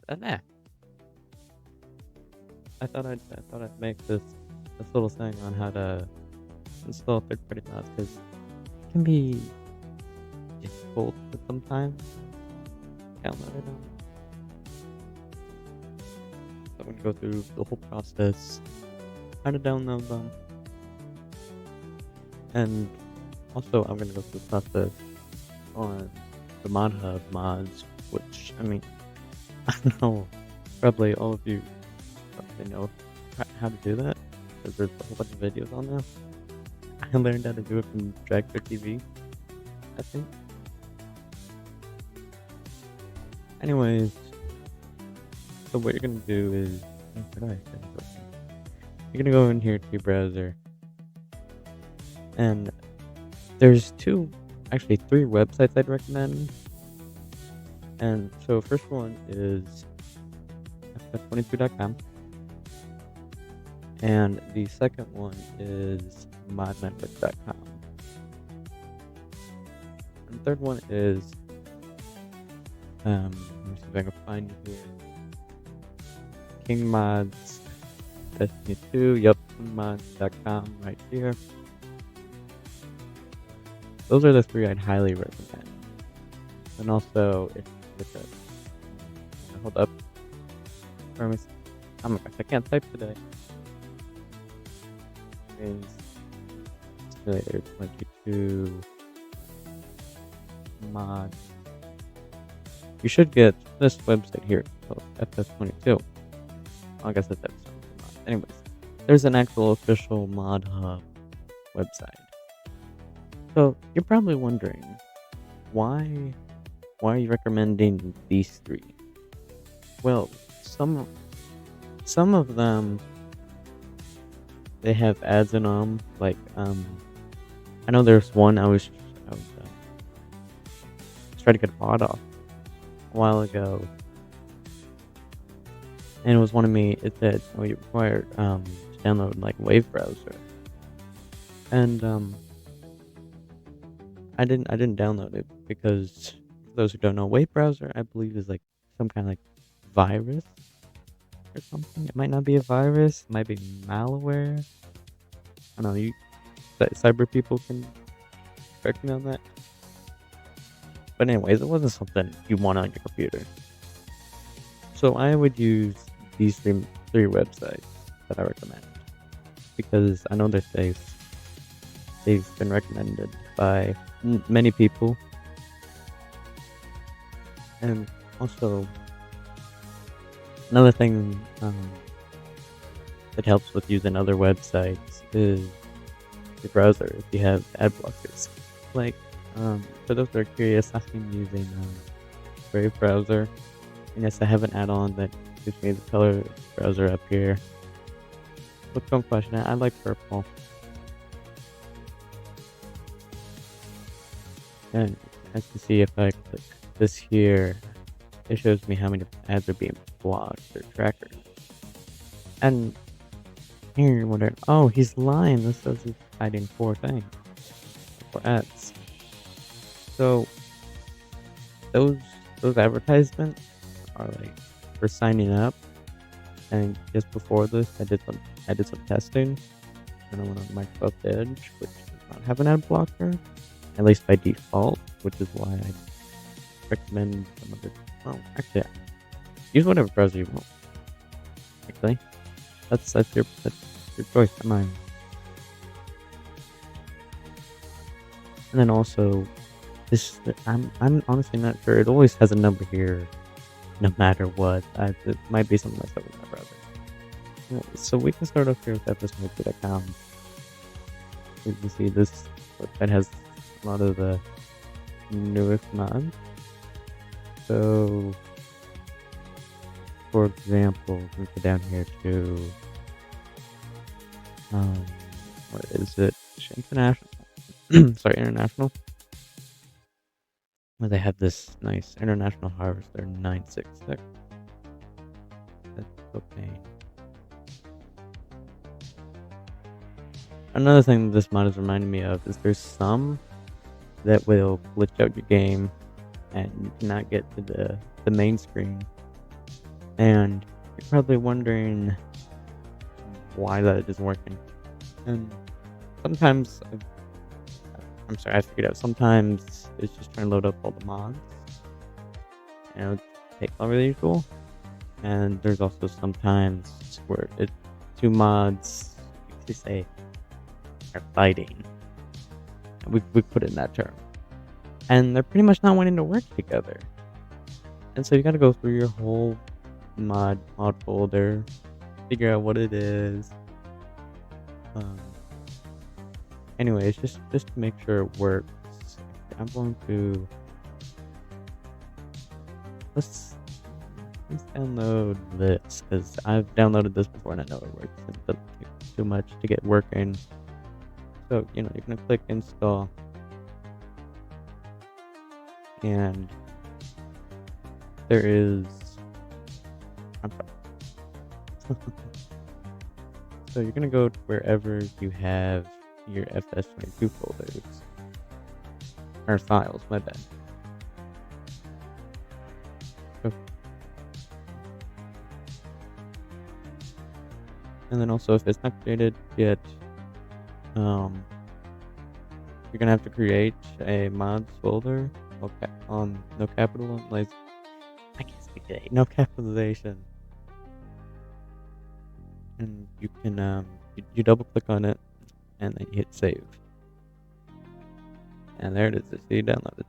Nah, I thought I'd make this little thing on how to install third-party mods because it can be difficult to sometimes download it on. So I'm gonna go through the whole process, how to download them, and also I'm gonna go through the process on the Mod Hub mods, which I mean I know probably all of you probably know how to do that because there's a whole bunch of videos on there. I learned how to do it from Dragster TV, I think. Anyways, so what you're gonna do is, where do I set this up? You're gonna go in here to your browser, and there's actually three websites I'd recommend. And so first one is ff22.com, and the second one is modmetrics.com. And the third one is let me see if I can find it here. King Mods Destiny 2, yep, kingmods.com right here. Those are the three I'd highly recommend. And also, if with it, hold up. Oh my gosh, I can't type today. Simulator 22 mod. You should get this website here, called FF22. I guess that's FF22 mod. Anyways, there's an actual official Mod Hub website. So you're probably wondering, why are you recommending these three? Well, some of them, they have ads in them. Like I know there's one I was trying to get a mod off a while ago, and it was one of me. It said, "Oh, you required to download like Wave browser," and I didn't download it because, for those who don't know, Wave browser I believe is like some kind of like virus or something. It might not be a virus. It might be malware. I don't know. Cyber people can correct me on that. But anyways, it wasn't something you want on your computer. So I would use these three websites that I recommend because I know they're safe. They've been recommended by many people. And also, another thing that helps with using other websites is your browser if you have ad blockers. Like, for those that are curious, I've been using Brave browser. And yes, I have an add-on that gives me the color browser up here. But don't question it, I like purple. And as you can see, if I click this here, it shows me how many ads are being blocked or trackers. And here you're wondering, oh, he's lying. This says he's hiding 4 things, 4 ads. So those advertisements are like for signing up. And just before this, I did some testing, and I went on Microsoft Edge, which does not have an ad blocker, at least by default, which is why I recommend some of it. Well, actually, use whatever browser you want. Actually, that's your choice, not mine. And then also, I'm honestly not sure. It always has a number here, no matter what. It might be something messed up with my browser. So we can start off here with ffsmoke.com. You can see this website has a lot of the newest mods. So, for example, we go down here to what is it? International. Sorry, International. Where they have this nice International Harvester 966. That's propane. Another thing that this mod is reminding me of is there's some that will glitch out your game and you cannot get to the main screen And you're probably wondering why that isn't working. And sometimes, I'm sorry, I figured out. Sometimes it's just trying to load up all the mods, and it takes longer than usual. And there's also sometimes where two mods, you could say, are fighting. We put it in that term. And they're pretty much not wanting to work together. And so you gotta go through your whole mod folder, figure out what it is. Um, anyways, just to make sure it works, I'm going to let's download this because I've downloaded this before and I know it works. It doesn't take too much to get working. So you're gonna click install, and there is. I'm sorry. So you're gonna go to wherever you have your FS22 folders or files. My bad. And then also, if it's not created yet, you're gonna have to create a mods folder. Okay, no capital, like I can't speak today. No capitalization. And you can you double click on it, and then you hit save. And there it is. You downloaded.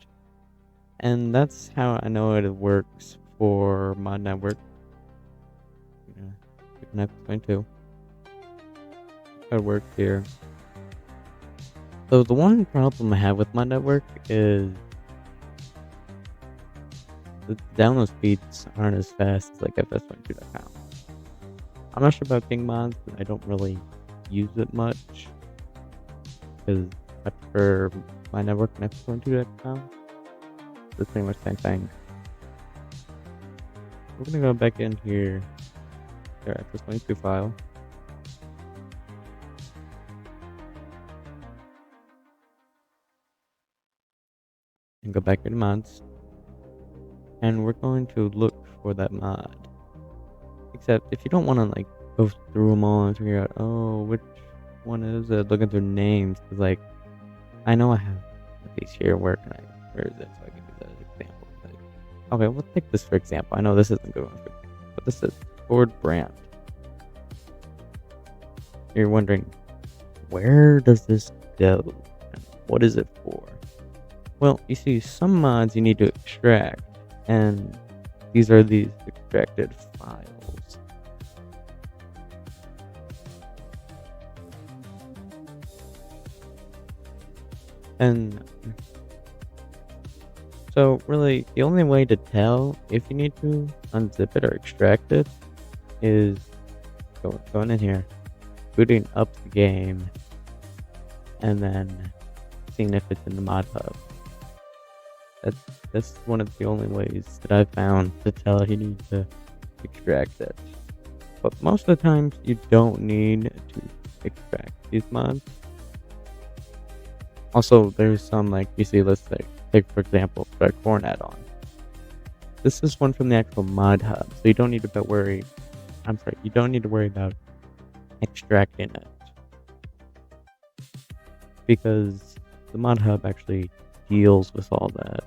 And that's how I know it works for Mod Network. You can have to explain too. How it works here. So the one problem I have with Mod Network is the download speeds aren't as fast as like FS22.com. I'm not sure about King Mods, but I don't really use it much because I prefer my network and FS22.com. It's pretty much the same thing. We're gonna go back in here, their FS22 file. And go back into mods. And we're going to look for that mod. Except if you don't want to like go through them all and figure out, oh, which one is it? Looking through names, because like I know I have these here. Where is it? So I can give that as an example. Like, okay, we'll take this for example. I know this isn't a good one, but this is Ford brand. You're wondering, where does this go? And what is it for? Well, you see, some mods you need to extract, and these are these extracted files. And so really the only way to tell if you need to unzip it or extract it is going in here, booting up the game, and then seeing if it's in the mod hub. That's one of the only ways that I've found to tell you need to extract it. But most of the times you don't need to extract these mods. Also, there's some like you see, let's take for example, Red Corn add-on. This is one from the actual mod hub, so you don't need to worry. You don't need to worry about extracting it because the mod hub actually deals with all that.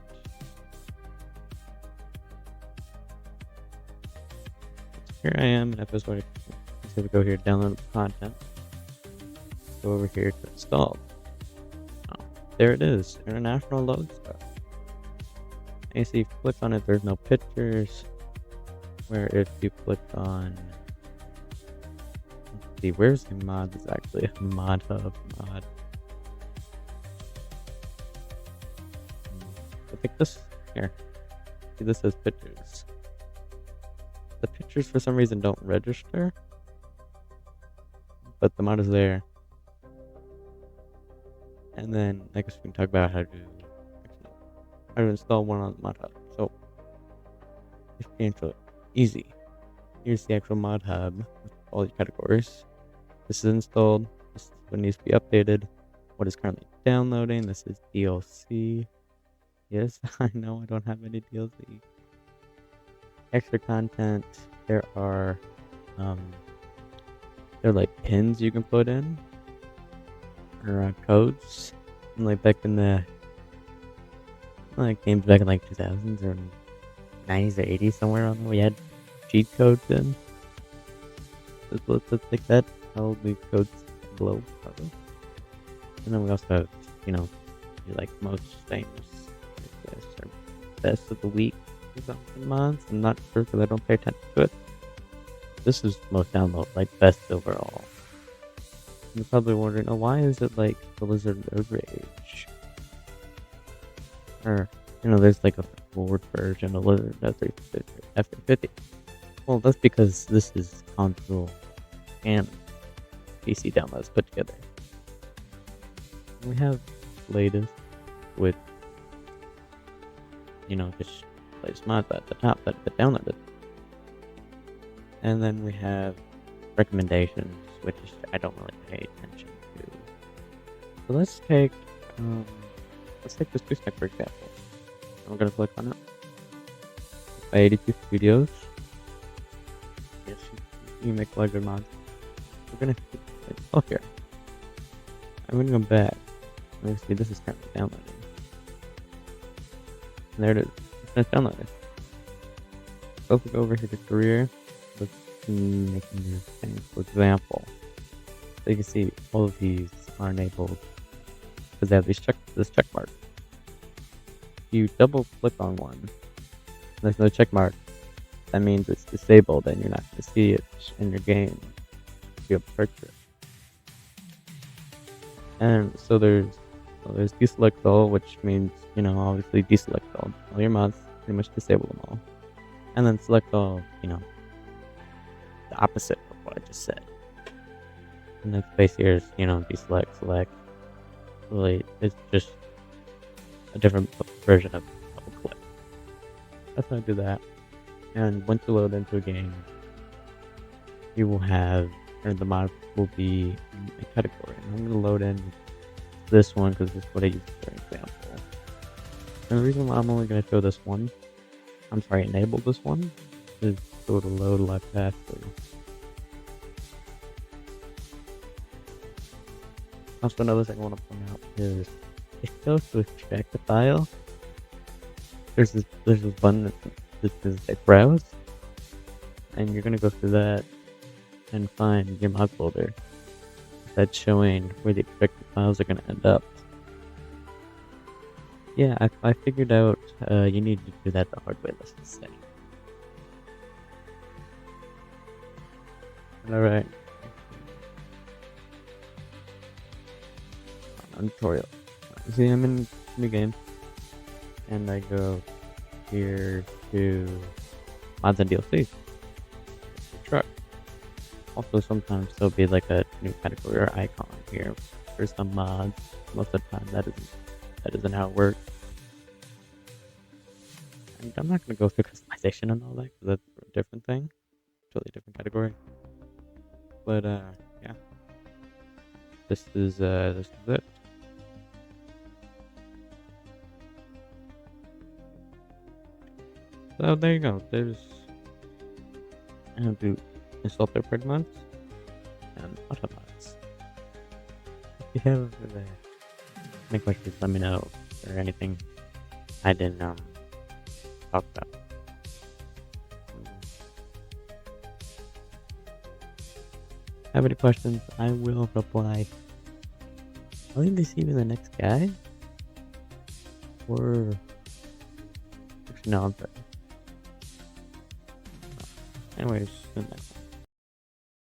Here I am in FS22. So we go here, download the content. Go over here to install. Oh, there it is, international load stuff. And you see, if you click on it, there's no pictures. Where if you click on, let's see, where's the mod? It's actually a mod hub mod. I think this here. See, this says pictures. The pictures for some reason don't register, but the mod is there. And then I guess we can talk about how to install one on the mod hub. So it's painful, easy. Here's the actual mod hub with all the categories. This is installed. This is what needs to be updated. What is currently downloading? This is DLC. Yes, I know I don't have any DLC. Extra content. there are um there are like pins you can put in or codes. And, like back in the games back in like 2000s or 90s or 80s somewhere on there, we had cheat codes in. Let's take that. I'll leave codes below probably. And then we also have, like most things like this or best of the week or something mods. I'm not sure because I don't pay attention to it. This is most download, like best overall. You're probably wondering, oh, why is it like the Lizard Road Rage? Or, there's like a forward version of Lizard F-350. Well, that's because this is console and PC downloads put together. We have latest with, just latest mods at the top that get downloaded. And then we have recommendations, which I don't really pay attention to. So let's take this two-stack for example. I'm gonna click on it. By 82 Studios. Yes, you make larger mods. We're gonna here. I'm gonna go back. Let's see, this is currently downloading. And there it is. It's downloaded. So if we go over here to career, let's make a new thing. For example, so you can see all of these are enabled because they have this check mark. If you double click on one, there's no check mark. That means it's disabled and you're not going to see it in your game. You'll purchase it. And so there's deselect all, which means, obviously deselect all your mods, pretty much disable them all. And then select all, the opposite of what I just said. And the space here is, deselect, select. Really, it's just a different version of double click. That's how I do that. And once you load into a game, you will have, or the mod will be a category. And I'm going to load in this one because this is what I use for example. And the reason why I'm only going to show this one, enable this one, is so it'll load a lot faster. Also, another thing I want to point out is if you go to extract the file, there's this button that says like browse, and you're going to go through that and find your mod folder that's showing where the extracted files are going to end up. Yeah, I figured out you need to do that the hard way, let's just say. Alright. Tutorial. See, I'm in new game, and I go here to mods and DLCs. Truck. Also, sometimes there'll be like a new category or icon here for some mods. Most of the time, that isn't how it works. And I'm not gonna go through customization and all that because that's a different thing, totally different category. But yeah, this is it. So there you go. I have to install third-party mods and auto mods. If you have any questions, let me know, or anything I didn't talk about. Have any questions? I will reply. I'll either see you in the next guide, or no, I'm sorry. Anyways, the next one.